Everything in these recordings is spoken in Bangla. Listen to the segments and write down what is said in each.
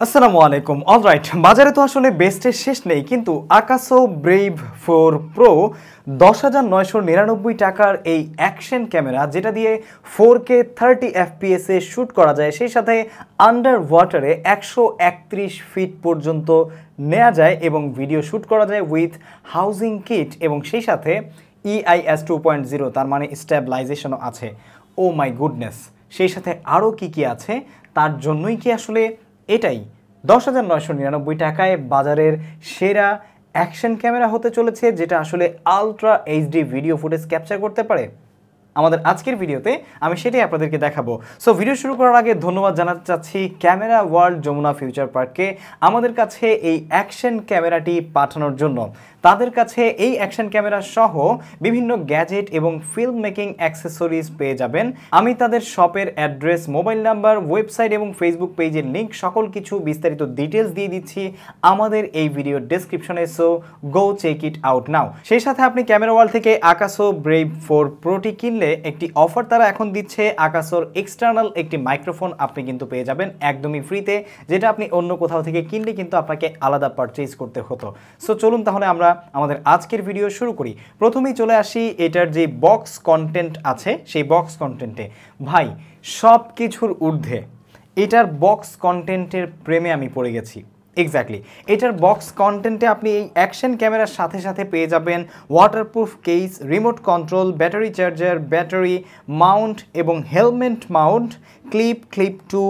আসসালামু আলাইকুম। অলরাইট, বাজারে তো আসলে বেস্টের শেষ নেই, কিন্তু আকাসো ব্রেভ 4 প্রো 10,999 টাকার এই অ্যাকশন ক্যামেরা, যেটা দিয়ে 4K 30 FPS এ শ্যুট করা যায়, সেই সাথে আন্ডার ওয়াটারে 131 ফিট পর্যন্ত নেওয়া যায় এবং ভিডিও শ্যুট করা যায় উইথ হাউজিং কিট, এবং সেই সাথে EIS 2.0, তার মানে স্ট্যাবিলাইজেশনও আছে। ও মাই গুডনেস, সেই সাথে আরও কি আছে, তার জন্যই কি আসলে এটাই 10,999 টাকায় বাজারের সেরা অ্যাকশন ক্যামেরা হতে চলেছে, যেটা আসলে ultra HD video footage capture করতে পারে? আমাদের আজকের ভিডিওতে আমি সেটাই আপনাদেরকে দেখাবো। সো ভিডিও শুরু করার আগে ধন্যবাদ জানাতে চাচ্ছি ক্যামেরা ওয়ার্ল্ড যমুনা ফিউচার পার্ককে আমাদের কাছে এই অ্যাকশন ক্যামেরাটি পাঠানোর জন্য। তাদের কাছে এই অ্যাকশন ক্যামেরা সহ বিভিন্ন গ্যাজেট এবং ফিল্ম মেকিং অ্যাক্সেসরিজ পেয়ে যাবেন। আমি তাদের শপের অ্যাড্রেস, মোবাইল নাম্বার, ওয়েবসাইট এবং ফেসবুক পেজের লিঙ্ক, সকল কিছু বিস্তারিত ডিটেলস দিয়ে দিচ্ছি আমাদের এই ভিডিও ডেসক্রিপশনে। So go check it out now. সেই সাথে আপনি ক্যামেরা ওয়ার্ল্ড থেকে আকাসো ব্রেভ 4 প্রোটি কিনলে একটি অফার তারা এখন দিচ্ছে। আকাসোর এক্সটার্নাল একটি মাইক্রোফোন আপনি কিন্তু পেয়ে যাবেন একদমই ফ্রিতে, যেটা আপনি অন্য কোথাও থেকে কিনলে কিন্তু আপনাকে আলাদা পারচেজ করতে হতো। সো চলুন তাহলে আমরা আমাদের আজকের ভিডিও শুরু করি। প্রথমেই চলে আসি এটার যে বক্স কন্টেন্ট আছে, সেই বক্স কন্টেন্টে। ভাই, সব কিছুর ঊর্ধ্বে এটার বক্স কন্টেন্টের প্রেমে আমি পড়ে গেছি। এক্স্যাক্টলি, এটার বক্স কন্টেন্টে আপনি এই অ্যাকশন ক্যামেরার সাথে সাথে পেয়ে যাবেন waterproof case, remote control, battery charger, battery mount এবং helmet mount, clip 2,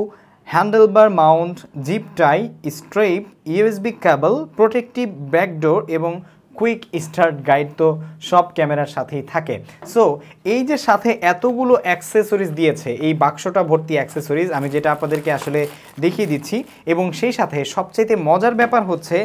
handlebar mount, zip tie, strap, USB cable, protective backdoor এবং কুইক স্টার্ট গাইড তো সব ক্যামেরার সাথেই থাকে। সো এই যে সাথে এতগুলো অ্যাক্সেসরিজ দিয়েছে, এই বাক্সটা ভর্তি অ্যাক্সেসরিজ আমি যেটা আপনাদেরকে আসলে দেখিয়ে দিচ্ছি, এবং সেই সাথে সবচেয়ে মজার ব্যাপার হচ্ছে,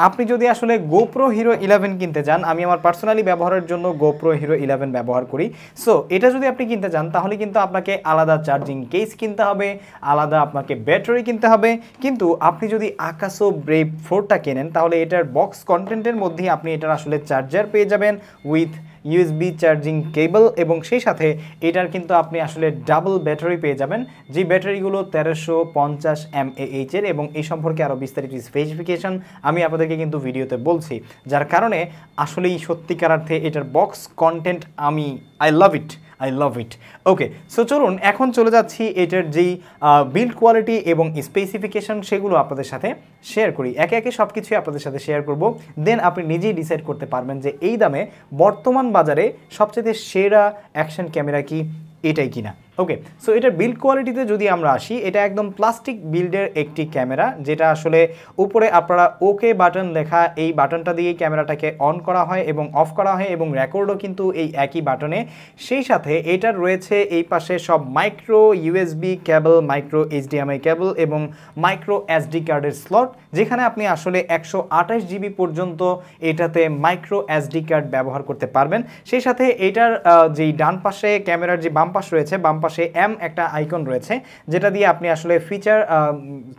আপনি যদি আসলে গোপ্রো হিরো 11 কিনতে চান, আমি আমার পার্সোনালি ব্যবহারের জন্য গোপ্রো হিরো 11 ব্যবহার করি। সো এটা যদি আপনি কিনতে চান, তাহলে কিন্তু আপনাকে আলাদা চার্জিং কেস কিনতে হবে, আলাদা আপনাকে ব্যাটারি কিনতে হবে। কিন্তু আপনি যদি আকাসো ব্রেভ 4টা কেনেন, তাহলে এটার বক্স কন্টেন্টের মধ্যেই আপনি এটার আসলে চার্জার পেয়ে যাবেন উইথ USB চার্জিং কেবল, এবং সেই সাথে এটার কিন্তু আপনি আসলে ডাবল ব্যাটারি পেয়ে যাবেন, যে ব্যাটারিগুলো 1350 mAh এর, এবং এই সম্পর্কে আরও বিস্তারিত স্পেসিফিকেশন আমি আপনাদেরকে কিন্তু ভিডিওতে বলছি, যার কারণে আসলেই সত্যিকার অর্থে এটার box content I love it. Okay, so চলুন এখন চলে যাচ্ছি এটার যেই বিল্ড কোয়ালিটি এবং স্পেসিফিকেশন, সেগুলো আপনাদের সাথে শেয়ার করি। একে একে সব কিছুই আপনাদের সাথে শেয়ার করব, দেন আপনি নিজেই ডিসাইড করতে পারবেন যে এই দামে বর্তমান বাজারে সবচেয়ে সেরা অ্যাকশন ক্যামেরা কি এটাই কিনা। ওকে, সো এটার বিল্ড কোয়ালিটিতে যদি আমরা আসি, এটা একদম প্লাস্টিক বিল্ডের একটি ক্যামেরা, যেটা আসলে উপরে আপনারা ওকে বাটন লেখা, এই বাটনটা দিয়ে ক্যামেরাটাকে অন করা হয় এবং অফ করা হয়, এবং রেকর্ডও কিন্তু এই একই বাটনে। সেই সাথে এটার রয়েছে এই পাশে সব মাইক্রো USB কেবল, মাইক্রো HDMI কেবল এবং মাইক্রো SD কার্ডের স্লট, যেখানে আপনি আসলে 128 GB পর্যন্ত এটাতে মাইক্রো SD কার্ড ব্যবহার করতে পারবেন। সেই সাথে এটার যেই ডান পাশে ক্যামেরার যে বাম পাশ রয়েছে, বাম পাশে একটা আইকন রয়েছে, যেটা দিয়ে আপনি আসলে ফিচার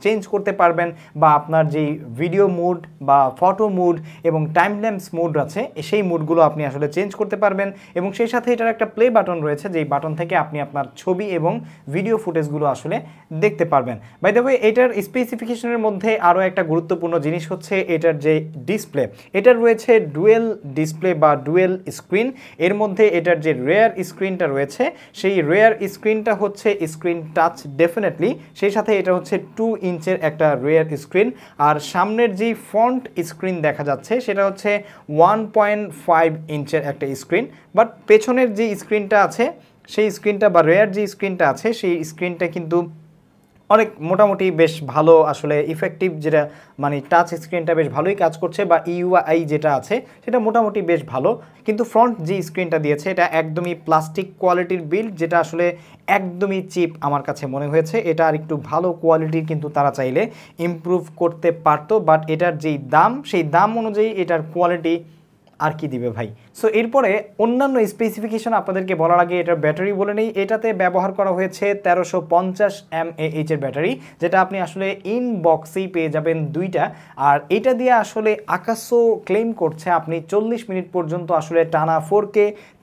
চেঞ্জ করতে পারবেন, বা আপনার যেই ভিডিও মুড বা ফটো মুড এবং টাইম ল্যাপস মুড আছে, সেই মুডগুলো আপনি আসলে চেঞ্জ করতে পারবেন। এবং সেই সাথে এটার একটা প্লে বাটন রয়েছে, যেই বাটন থেকে আপনি আপনার ছবি এবং ভিডিও ফুটেজগুলো আসলে দেখতে পারবেন। বাই দ্য ওয়ে, এটার স্পেসিফিকেশনের মধ্যে আরও একটা গুরুত্বপূর্ণ জিনিস হচ্ছে এটার যে ডিসপ্লে। এটার রয়েছে ডুয়েল ডিসপ্লে বা ডুয়েল স্ক্রিন। এর মধ্যে এটার যে রেয়ার স্ক্রিনটা রয়েছে, সেই রেয়ার স্ক্রিনটা হচ্ছে স্ক্রিন টাচ ডেফিনেটলি, সেই সাথে এটা হচ্ছে 2 ইঞ্চের একটা রেয়ার স্ক্রিন। আর সামনের যেই ফ্রন্ট স্ক্রিন দেখা যাচ্ছে, সেটা হচ্ছে 1.5 ইঞ্চের একটা স্ক্রিন। বাট পেছনের যে স্ক্রিনটা আছে, সেই স্ক্রিনটা বা রেয়ার যে স্ক্রিনটা আছে, সেই স্ক্রিনটা কিন্তু অনেক মোটামুটি বেশ ভালো, আসলে ইফেক্টিভ, যেটা মানে টাচ স্ক্রিনটা বেশ ভালোই কাজ করছে, বা UI যেটা আছে সেটা মোটামুটি বেশ ভালো। কিন্তু ফ্রন্ট যে স্ক্রিনটা দিয়েছে, এটা একদমই প্লাস্টিক কোয়ালিটির বিল্ড, যেটা আসলে একদমই চিপ আমার কাছে মনে হয়েছে। এটা আর একটু ভালো কোয়ালিটির কিন্তু তারা চাইলে ইমপ্রুভ করতে পারতো, বাট এটার যেই দাম, সেই দাম অনুযায়ী এটার কোয়ালিটি আর কি দিবে ভাই। সো এরপরে অন্যান্য স্পেসিফিকেশন আপনাদেরকে বলার আগে এটার ব্যাটারি বলে নেই। এটাতে ব্যবহার করা হয়েছে 1350 mAh এর ব্যাটারি, যেটা আপনি আসলে ইন বক্সেই পেয়ে যাবেন দুইটা। আর এটা দিয়ে আসলে আকাসো ক্লেম করছে আপনি 40 মিনিট পর্যন্ত আসলে টানা 4K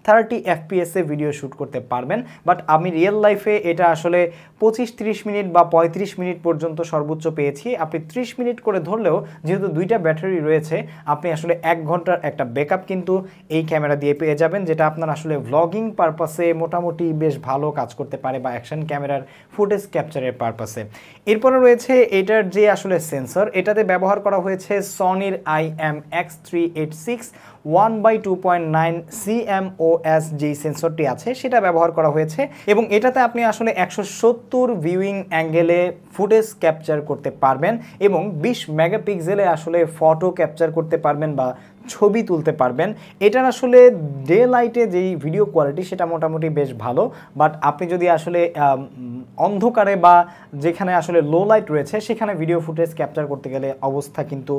30 FPS এ ভিডিও শ্যুট করতে পারবেন। বাট আমি রিয়েল লাইফে এটা আসলে 25-30 মিনিট বা 35 মিনিট পর্যন্ত সর্বোচ্চ পেয়েছি। আপনি 30 মিনিট করে ধরলেও যেহেতু দুইটা ব্যাটারি রয়েছে, আপনি আসলে 1 ঘন্টার একটা ব্যাকআপ কিন্তু এই ক্যামেরা দিয়ে পেয়ে যাবেন, যেটা আপনার আসলে ভ্লগিং পারপাসে মোটামুটি বেশ ভালো কাজ করতে পারে বা অ্যাকশন ক্যামেরার ফুটেজ ক্যাপচারের পারপাসে। এরপরে রয়েছে এটার যে আসলে সেন্সর, এটাতে ব্যবহার করা হয়েছে সনির IMX386 1/2.9 CMOS যেই সেন্সরটি আছে সেটা ব্যবহার করা হয়েছে, এবং এটাতে আপনি আসলে 170 ভিউইং অ্যাঙ্গেলে ফুটেজ ক্যাপচার করতে পারবেন এবং 20 মেগাপিক্সেলে আসলে ফটো ক্যাপচার করতে পারবেন বা ছবি তুলতে পারবেন। এটার আসলে ডে লাইটে যেই ভিডিও কোয়ালিটি সেটা মোটামুটি বেশ ভালো, বাট আপনি যদি আসলে অন্ধকারে বা যেখানে আসলে লো লাইট রয়েছে সেখানে ভিডিও ফুটেজ ক্যাপচার করতে গেলে অবস্থা কিন্তু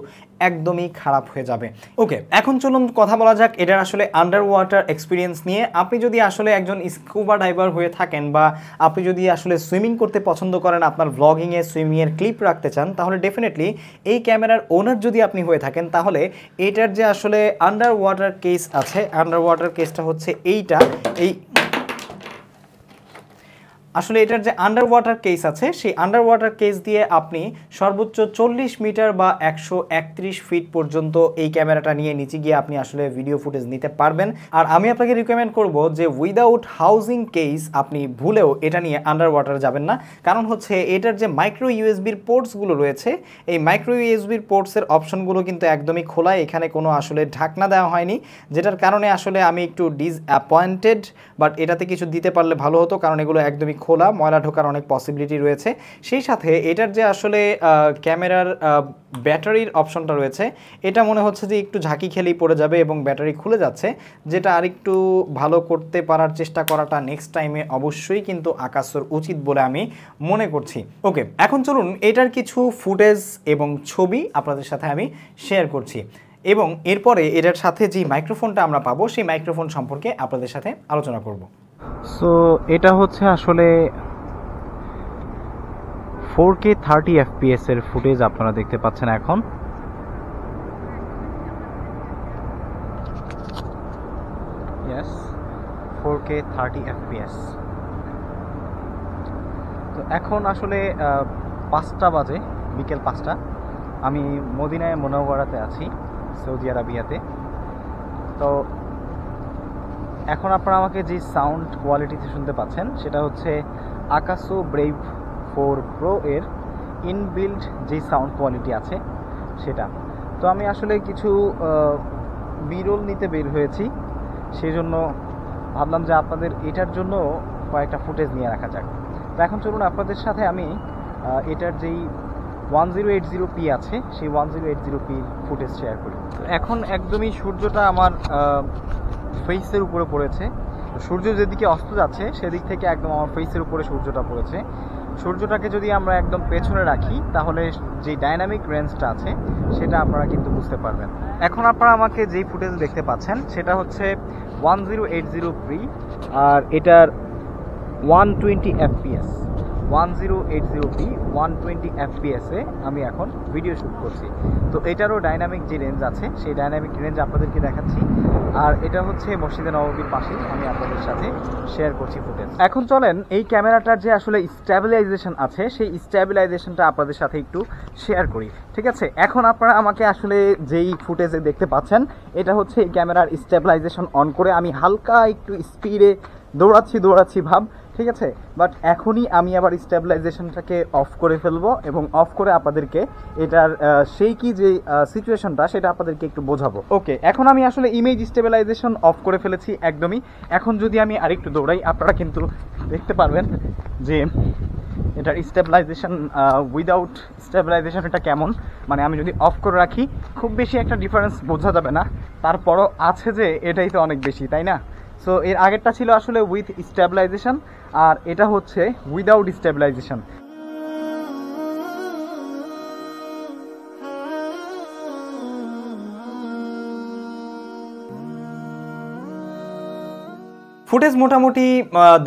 একদমই খারাপ হয়ে যাবে। ওকে, এখন চলুন কথা বলা যাক এটার আসলে আন্ডার ওয়াটার এক্সপিরিয়েন্স নিয়ে। আপনি যদি আসলে একজন স্কুবা ডাইভার হয়ে থাকেন বা আপনি যদি আসলে সুইমিং করতে পছন্দ করেন, আপনার ভ্লগিংয়ে সুইমিংয়ের ক্লিপ রাখতে চান, তাহলে ডেফিনেটলি এই ক্যামেরার ওনার যদি আপনি হয়ে থাকেন, তাহলে এটার যে আসলে আন্ডার ওয়াটার কেস আছে, আন্ডার ওয়াটার কেসটা হচ্ছে এইটা, আসলে এটার যে আন্ডার ওয়াটার কেস আছে সেই আন্ডার ওয়াটার কেস দিয়ে আপনি সর্বোচ্চ 40 মিটার বা 131 ফিট পর্যন্ত এই ক্যামেরাটা নিয়ে নিচে গিয়ে আপনি আসলে ভিডিও ফুটেজ নিতে পারবেন। আর আমি আপনাকে রিকমেন্ড করব যে উইদাউট হাউজিং কেস আপনি ভুলেও এটা নিয়ে আন্ডার ওয়াটার যাবেন না, কারণ হচ্ছে এটার যে মাইক্রো ইউএসবির পোর্টসগুলো রয়েছে, এই মাইক্রো ইউএসবির পোর্টসের অপশনগুলো কিন্তু একদমই খোলা, এখানে কোনো আসলে ঢাকনা দেওয়া হয়নি, যেটার কারণে আসলে আমি একটু ডিসঅ্যাপয়েন্টেড। বাট এটাতে কিছু দিতে পারলে ভালো হতো, কারণ এগুলো একদমই খোলা, ময়লা ঢোকার অনেক পসিবিলিটি রয়েছে। সেই সাথে এটার যে আসলে ক্যামেরার ব্যাটারির অপশনটা রয়েছে, এটা মনে হচ্ছে যে একটু ঝাঁকি খেলেই পড়ে যাবে এবং ব্যাটারি খুলে যাচ্ছে, যেটা আরেকটু ভালো করতে পারার চেষ্টা করাটা নেক্সট টাইমে অবশ্যই কিন্তু আকাশোর উচিত বলে আমি মনে করছি। ওকে, এখন চলুন এটার কিছু ফুটেজ এবং ছবি আপনাদের সাথে আমি শেয়ার করছি, এবং এরপরে এটার সাথে যে মাইক্রোফোনটা আমরা পাবো সেই মাইক্রোফোন সম্পর্কে আপনাদের সাথে আলোচনা করব। সো এটা হচ্ছে আসলে 4K 30 FPS এর ফুটেজ আপনারা দেখতে পাচ্ছেন এখন। Yes, 4K 30 FPS। তো এখন আসলে 5টা বাজে, বিকেল 5টা। আমি মদিনায়ে মুনাওয়ারাতে আছি, সৌদি আরবিয়াতে। তো এখন আপনারা আমাকে যে সাউন্ড কোয়ালিটিতে শুনতে পাচ্ছেন সেটা হচ্ছে আকাসো ব্রেভ 4 প্রো এর ইনবিল্ড যে সাউন্ড কোয়ালিটি আছে সেটা। তো আমি আসলে কিছু বিরল নিতে বের হয়েছি, সেই জন্য ভাবলাম যে আপনাদের এটার জন্য কয়েকটা ফুটেজ নিয়ে রাখা যাক। তো এখন চলুন আপনাদের সাথে আমি এটার যেই 1080p আছে সেই 1080p ফুটেজ শেয়ার করি। এখন একদমই সূর্যটা আমার ফেসের উপরে পড়েছে, সূর্য যেদিকে অস্ত যাচ্ছে সেদিক থেকে একদম আমার ফেসের উপরে সূর্যটা পড়েছে। সূর্যটাকে যদি আমরা একদম পেছনে রাখি তাহলে যে ডাইনামিক রেঞ্জটা আছে সেটা আপনারা কিন্তু বুঝতে পারবেন। এখন আপনারা আমাকে যেই ফুটেজ দেখতে পাচ্ছেন সেটা হচ্ছে 1080p আর এটার 120 fps, 1080p 120 fps এ আমি এখন ভিডিও শ্যুট করছি। তো এটারও ডাইনামিক যে রেঞ্জ আছে সেই ডাইনামিক রেঞ্জ আপনাদেরকে দেখাচ্ছি। আর এটা হচ্ছে মসজিদে নববীর পাশে আমি আপনাদের সাথে শেয়ার করছি ফুটেজ। এখন চলেন এই ক্যামেরাটার যে আসলে স্ট্যাবিলাইজেশন আছে সেই স্ট্যাবিলাইজেশনটা আপনাদের সাথে একটু শেয়ার করি, ঠিক আছে? এখন আপনারা আমাকে আসলে যেই ফুটেজে দেখতে পাচ্ছেন এটা হচ্ছে এই ক্যামেরার স্ট্যাবিলাইজেশন অন করে আমি হালকা একটু স্পিডে দৌড়াচ্ছি ভাব, ঠিক আছে? বাট এখনই আমি আবার স্ট্যাবিলাইজেশনটাকে অফ করে ফেলবো এবং অফ করে আপনাদেরকে এটার সেই কি যে সিচুয়েশনটা সেটা আপনাদেরকে একটু বোঝাবো। ওকে, এখন আমি আসলে ইমেজ স্ট্যাবিলাইজেশন অফ করে ফেলেছি একদমই। এখন যদি আমি আরেকটু দৌড়াই আপনারা কিন্তু দেখতে পারবেন যে এটার স্ট্যাবিলাইজেশন উইদাউট স্ট্যাবিলাইজেশন এটা কেমন। মানে আমি যদি অফ করে রাখি খুব বেশি একটা ডিফারেন্স বোঝা যাবে না, তারপরও আছে যে এটাই তো অনেক বেশি, তাই না? সো এর আগেরটা ছিল আসলে উইথ স্ট্যাবিলাইজেশন আর এটা হচ্ছে উইদাউট স্ট্যাবিলাইজেশন। ফুটেজ মোটামুটি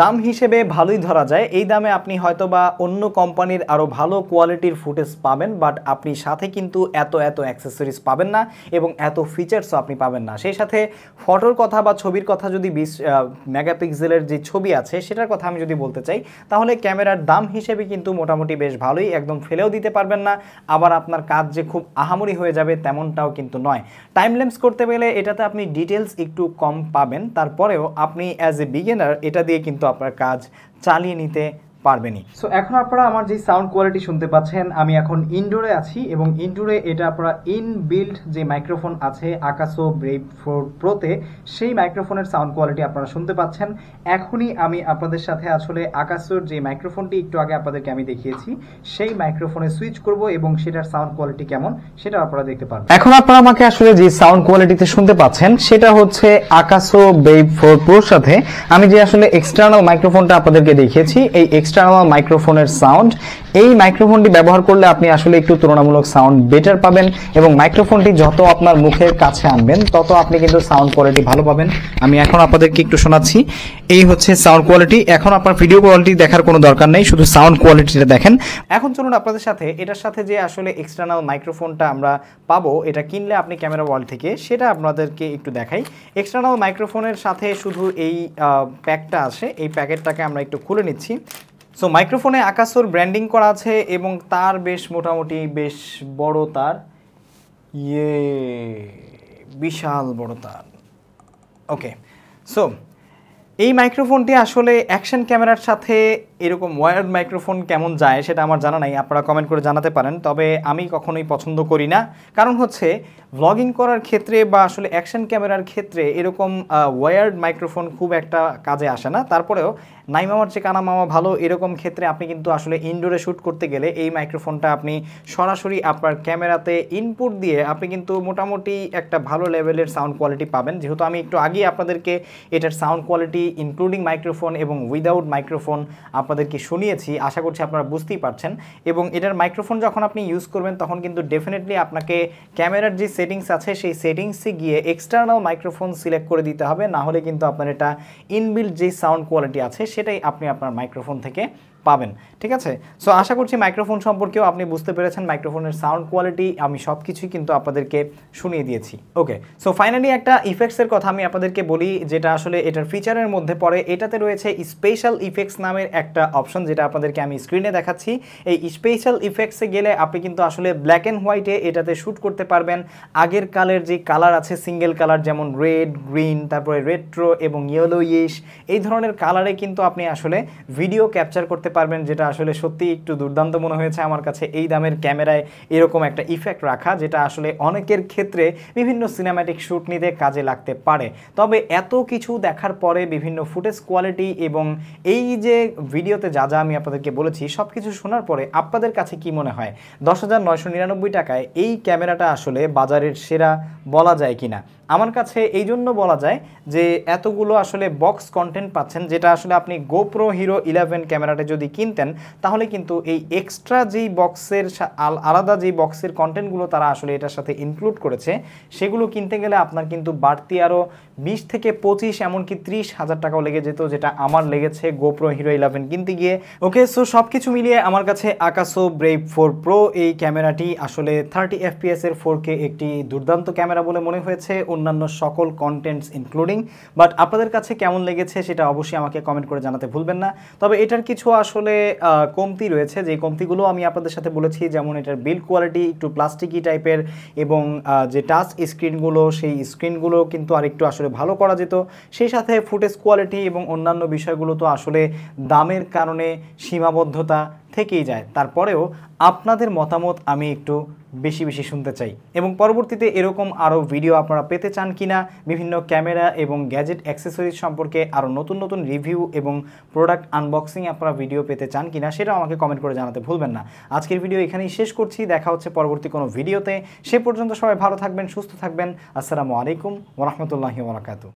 দাম হিসেবে ভালোই ধরা যায়। এই দামে আপনি হয়তো বা অন্য কোম্পানির আরও ভালো কোয়ালিটির ফুটেজ পাবেন, বাট আপনি সাথে কিন্তু এত অ্যাক্সেসরিজ পাবেন না এবং এত ফিচার্সও আপনি পাবেন না। সেই সাথে ফটোর কথা বা ছবির কথা যদি 20 মেগাপিক্সেলের যে ছবি আছে সেটার কথা আমি যদি বলতে চাই, তাহলে ক্যামেরার দাম হিসেবে কিন্তু মোটামুটি বেশ ভালোই, একদম ফেলেও দিতে পারবেন না, আবার আপনার কাজ যে খুব আহামরি হয়ে যাবে তেমনটাও কিন্তু নয়। টাইম ল্যাপস করতে গেলে এটাতে আপনি ডিটেলস একটু কম পাবেন, তারপরেও আপনি অ্যাজ এ বিগিনার এটা দিয়ে কিন্তু আপনার কাজ চালিয়ে নিতে পারবেনই। সো এখন আপনারা আমার যে সাউন্ড কোয়ালিটি শুনতে পাচ্ছেন, আমি এখন ইনডোরে আছি এবং ইনডোরে এটা আপনারা ইনবিল্ড যে মাইক্রোফোন আছে আকাসো ব্রেভ 4 প্রোতে, সেই মাইক্রোফোনের সাউন্ড কোয়ালিটি আপনারা শুনতে পাচ্ছেন। এখনই আমি আপনাদের সাথে আসলে আকাসোর যে মাইক্রোফোনটি একটু আগে আপনাদেরকে আমি দেখিয়েছি সেই মাইক্রোফোনে সুইচ করব এবং সেটার সাউন্ড কোয়ালিটি কেমন সেটা আপনারা দেখতে পারবেন। এখন আপনারা আমাকে আসলে যে সাউন্ড কোয়ালিটিতে শুনতে পাচ্ছেন সেটা হচ্ছে আকাসো ব্রেভ 4 প্রোর সাথে আমি যে আসলে এক্সটার্নাল মাইক্রোফোনটা আপনাদেরকে দেখিয়েছি, এই এক্সটার্নাল মাইক্রোফোনের সাউন্ড, এই মাইক্রোফোনটি ব্যবহার করলে আপনি আসলে একটু তুলনামূলক সাউন্ড বেটার পাবেন এবং মাইক্রোফোনটি যত আপনার মুখের কাছে আনবেন তত আপনি কিন্তু সাউন্ড কোয়ালিটি ভালো পাবেন। আমি এখন আপনাদেরকে একটু শোনাচ্ছি, এই হচ্ছে সাউন্ড কোয়ালিটি। এখন আপনার ভিডিও কোয়ালিটি দেখার কোনো দরকার নেই, শুধু সাউন্ড কোয়ালিটিটা দেখেন। এখন চলুন আপনাদের সাথে এটার সাথে যে আসলে এক্সটার্নাল মাইক্রোফোনটা আমরা পাবো এটা কিনলে আপনি ক্যামেরা ওয়াল থেকে, সেটা আপনাদেরকে একটু দেখাই। এক্সটার্নাল মাইক্রোফোনের সাথে শুধু এই প্যাকটা আসে, এই প্যাকেটটাকে আমরা একটু খুলে নিচ্ছি। সো মাইক্রোফোনে আকাসোর ব্র্যান্ডিং করা আছে এবং তার মোটামুটি বেশ বড় তার, বিশাল বড় তার। ওকে, সো এই মাইক্রোফোনটি আসলে অ্যাকশন ক্যামেরার সাথে এরকম ওয়্যার্ড মাইক্রোফোন কেমন যায় সেটা আমার জানা নাই, আপনারা কমেন্ট করে জানাতে পারেন। তবে আমি কখনোই পছন্দ করি না, কারণ হচ্ছে ভ্লগিং করার ক্ষেত্রে বা আসলে অ্যাকশন ক্যামেরার ক্ষেত্রে এরকম ওয়্যার্ড মাইক্রোফোন খুব একটা কাজে আসে না। তারপরেও নাই মামার চেয়ে কানা মামা ভালো, এরকম ক্ষেত্রে আপনি কিন্তু আসলে ইনডোরে শ্যুট করতে গেলে এই মাইক্রোফোনটা আপনি সরাসরি আপনার ক্যামেরাতে ইনপুট দিয়ে আপনি কিন্তু মোটামুটি একটা ভালো লেভেলের সাউন্ড কোয়ালিটি পাবেন। যেহেতু আমি একটু আগেই আপনাদেরকে এটার সাউন্ড কোয়ালিটি ইনক্লুডিং মাইক্রোফোন এবং উইদাউট মাইক্রোফোন আপনাদেরকে শুনিয়েছি, আশা করছি আপনারা বুঝতেই পারছেন। এবং এটার মাইক্রোফোন যখন আপনি ইউজ করবেন তখন কিন্তু ডেফিনেটলি আপনাকে ক্যামেরার যে সেটিংস আছে সেই সেটিংসে গিয়ে এক্সটার্নাল মাইক্রোফোন সিলেক্ট করে দিতে হবে, না হলে কিন্তু আপনার এটা ইনবিল্ড যে সাউন্ড কোয়ালিটি আছে সেটাই আপনি আপনার মাইক্রোফোন থেকে পাবেন। ঠিক আছে, সো আশা করছি মাইক্রোফোন সম্পর্কেও আপনি বুঝতে পেরেছেন, মাইক্রোফোনের সাউন্ড কোয়ালিটি আমি সব কিছুই কিন্তু আপনাদেরকে শুনিয়ে দিয়েছি। ওকে, সো ফাইনালি একটা ইফেক্টসের কথা আমি আপনাদেরকে বলি, যেটা আসলে এটার ফিচারের মধ্যে পড়ে। এটাতে রয়েছে স্পেশাল ইফেক্টস নামের একটা অপশন, যেটা আপনাদেরকে আমি স্ক্রিনে দেখাচ্ছি। এই স্পেশাল ইফেক্টসে গেলে আপনি কিন্তু আসলে ব্ল্যাক অ্যান্ড হোয়াইটে এটাতে শ্যুট করতে পারবেন। আগের কালের যে কালার আছে সিঙ্গেল কালার, যেমন রেড, গ্রিন, তারপরে রেট্রো এবং ইয়েলোইশ, এই ধরনের কালারে কিন্তু আপনি আসলে ভিডিও ক্যাপচার করতে পারবেন, যেটা আসলে সত্যি একটু দুর্দান্ত মনে হয়েছে আমার কাছে এই দামের ক্যামেরায় এরকম একটা ইফেক্ট রাখা, যেটা আসলে অনেকের ক্ষেত্রে বিভিন্ন সিনেম্যাটিক শ্যুট নিতে কাজে লাগতে পারে। তবে এত কিছু দেখার পরে বিভিন্ন ফুটেজ কোয়ালিটি এবং এই যে ভিডিওতে যা যা আমি আপনাদেরকে বলেছি সব কিছু শোনার পরে আপনাদের কাছে কি মনে হয় 10,999 টাকায় এই ক্যামেরাটা আসলে বাজারের সেরা বলা যায় কিনা? আমার কাছে এই জন্য বলা যায় যে এতগুলো আসলে বক্স কন্টেন্ট পাচ্ছেন, যেটা আসলে আপনি গোপ্রো হিরো 11 ক্যামেরাটা যদি কিনতেন তাহলে কিন্তু এই এক্সট্রা যেই বক্সের আলাদা যেই বক্সের কন্টেন্টগুলো তারা আসলে এটার সাথে ইনক্লুড করেছে সেগুলো কিনতে গেলে আপনার কিন্তু বাড়তি আরও 20 থেকে 25 এমনকি 30,000 টাকাও লেগে যেত, যেটা আমার লেগেছে গোপ্রো হিরো 11 কিনতে গিয়ে। ওকে, সো সব কিছু মিলিয়ে আমার কাছে আকাসো ব্রেভ 4 প্রো এই ক্যামেরাটি আসলে 30 FPS এর 4K একটি দুর্দান্ত ক্যামেরা বলে মনে হয়েছে, অন্যান্য সকল কন্টেন্টস ইনক্লুডিং। বাট আপনাদের কাছে কেমন লেগেছে সেটা অবশ্যই আমাকে কমেন্ট করে জানাতে ভুলবেন না। তবে এটার কিছু আসলে কমতি রয়েছে, যে কমতিগুলো আমি আপনাদের সাথে বলেছি, যেমন এটার বিল্ড কোয়ালিটি একটু প্লাস্টিকি টাইপের এবং যে টাচ স্ক্রিনগুলো সেই স্ক্রিনগুলো কিন্তু আরেকটু আসলে ভালো করা যেত। সেই সাথে ফুটেজ কোয়ালিটি এবং অন্যান্য বিষয়গুলো তো আসলে দামের কারণে সীমাবদ্ধতা থেকেই যায়। তারপরেও আপনাদের মতামত আমি একটু বেশি বেশি শুনতে চাই এবং পরবর্তীতে এরকম আরও ভিডিও আপনারা পেতে চান কিনা, বিভিন্ন ক্যামেরা এবং গ্যাজেট অ্যাক্সেসরিজ সম্পর্কে আরও নতুন নতুন রিভিউ এবং প্রোডাক্ট আনবক্সিং আপনারা ভিডিও পেতে চান কিনা সেটাও আমাকে কমেন্ট করে জানাতে ভুলবেন না। আজকের ভিডিও এখানেই শেষ করছি, দেখা হচ্ছে পরবর্তী কোনো ভিডিওতে। সে পর্যন্ত সবাই ভালো থাকবেন, সুস্থ থাকবেন। আসসালামু আলাইকুম ওয়া রাহমাতুল্লাহি ওয়া বারাকাতুহু।